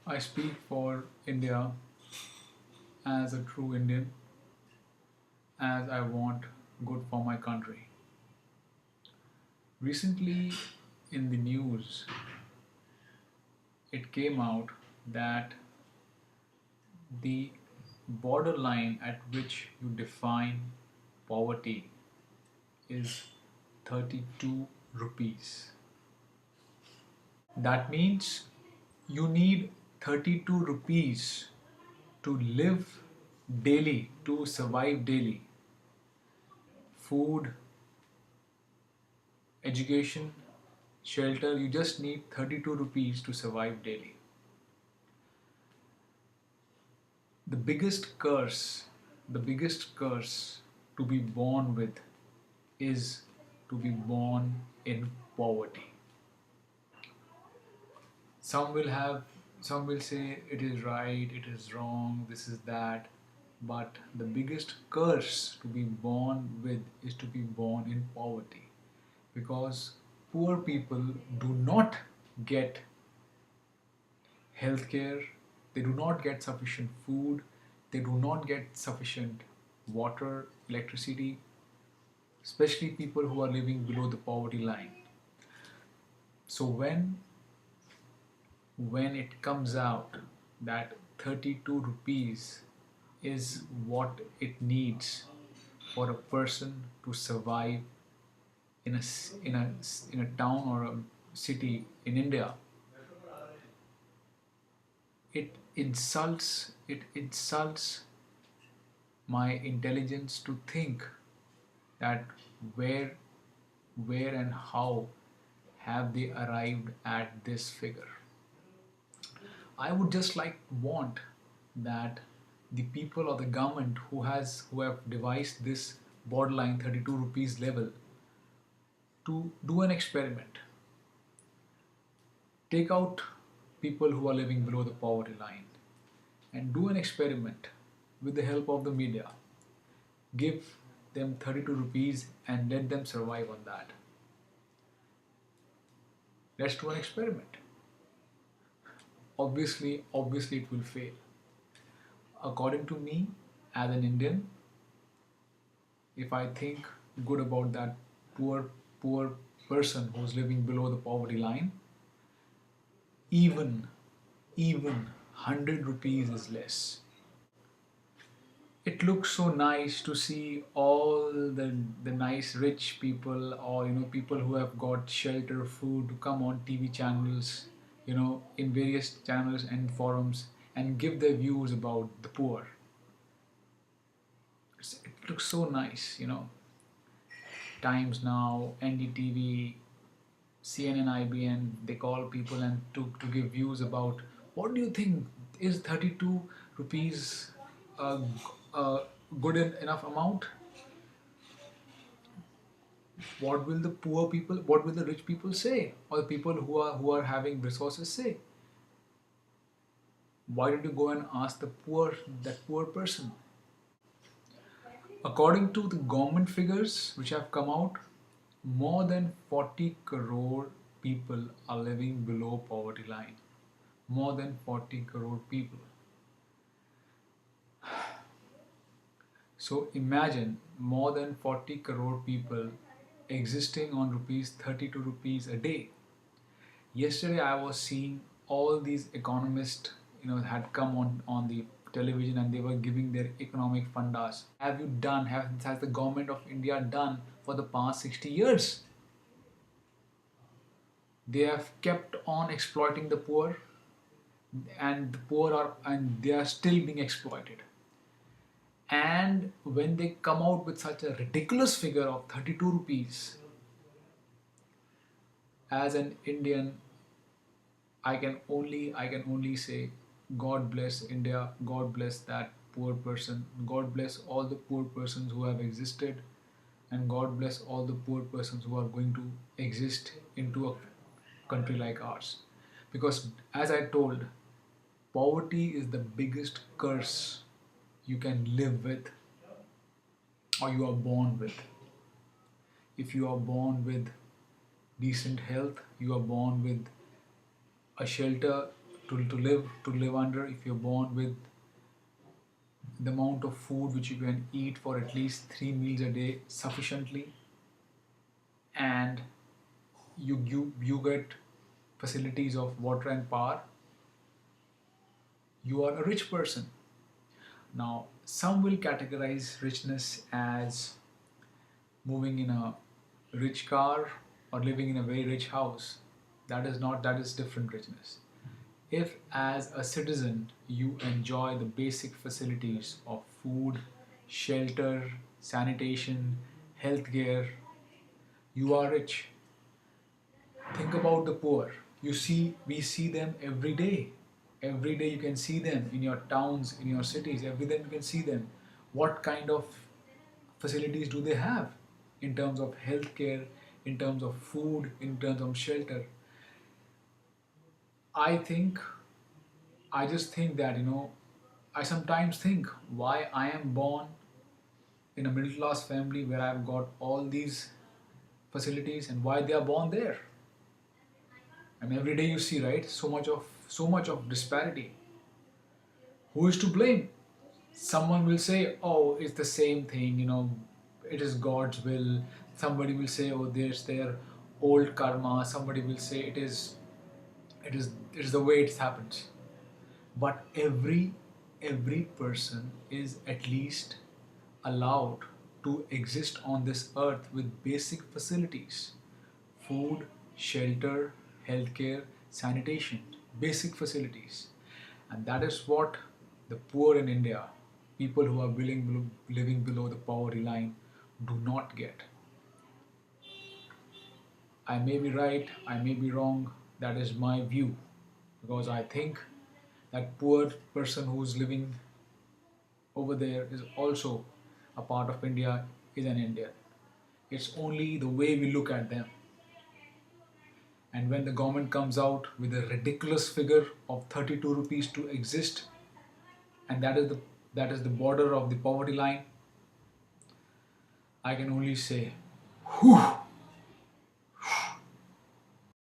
I speak for India as a true Indian, as I want good for my country. Recently, in the news, it came out that the borderline at which you define poverty is 32 rupees. That means you need 32 rupees to live daily, to survive daily. Food, education, shelter, you just need 32 rupees to survive daily. The biggest curse to be born with is to be born in poverty. Some will have, some will say it is right, it is wrong, this is that. But the biggest curse to be born with is to be born in poverty. Because poor people do not get healthcare, they do not get sufficient food, they do not get sufficient water, electricity, especially people who are living below the poverty line. So when it comes out that 32 rupees is what it needs for a person to survive in a town or a city in India, it insults my intelligence to think that where where and how have they arrived at this figure. I would just like want that the people or the government who have devised this borderline 32 rupees level to do an experiment. Take out people who are living below the poverty line and do an experiment with the help of the media. Give them 32 rupees and let them survive on that. Let's do an experiment. Obviously it will fail. According to me, as an Indian, if I think good about that poor person who's living below the poverty line, even even 100 rupees is less. It looks so nice to see all the nice rich people, or people who have got shelter, food, to come on TV channels, in various channels and forums, and give their views about the poor. It looks so nice. Times Now, NDTV, CNN, IBN, they call people and to give views about what do you think, is 32 rupees a, a good enough amount? What will the poor people, what will the rich people say, or the people who are having resources say? Why don't you go and ask that poor person? According to the government figures which have come out, more than 40 crore people are living below poverty line. More than 40 crore people. So imagine more than 40 crore people existing on rupees 32 rupees a day. Yesterday I was seeing all these economists, had come on the television, and they were giving their economic fundas. Have you done, has the government of India done for the past 60 years? They have kept on exploiting the poor, and the poor are, and they are still being exploited. And when they come out with such a ridiculous figure of 32 rupees, as an Indian, I can only say, God bless India, God bless that poor person, God bless all the poor persons who have existed, and God bless all the poor persons who are going to exist into a country like ours. Because as I told, poverty is the biggest curse you can live with, or you are born with. If you are born with decent health, you are born with a shelter to live under. If you're born with the amount of food which you can eat for at least 3 meals a day sufficiently, and you get facilities of water and power, you are a rich person. Now, some will categorize richness as moving in a rich car or living in a very rich house. That is not, that is different richness. If as a citizen you enjoy the basic facilities of food, shelter, sanitation, healthcare, you are rich. Think about the poor. We see them every day. Every day you can see them in your towns, in your cities. Every day you can see them. What kind of facilities do they have in terms of healthcare, in terms of food, in terms of shelter? I think, I just think that, I sometimes think why I am born in a middle class family where I've got all these facilities and why they are born there. And every day you see, right, so much of disparity. Who is to blame? Someone will say, oh, it's the same thing, it is God's will. Somebody will say, oh, there's their old karma. Somebody will say it is the way it happens. But every person is at least allowed to exist on this earth with basic facilities: food, shelter, healthcare, sanitation, basic facilities. And that is what the poor in India, people who are living below the poverty line, do not get. I may be right, I may be wrong, that is my view. Because I think that poor person who's living over there is also a part of India, is an Indian. It's only the way we look at them. And when the government comes out with a ridiculous figure of 32 rupees to exist, and that is the border of the poverty line, I can only say, whew,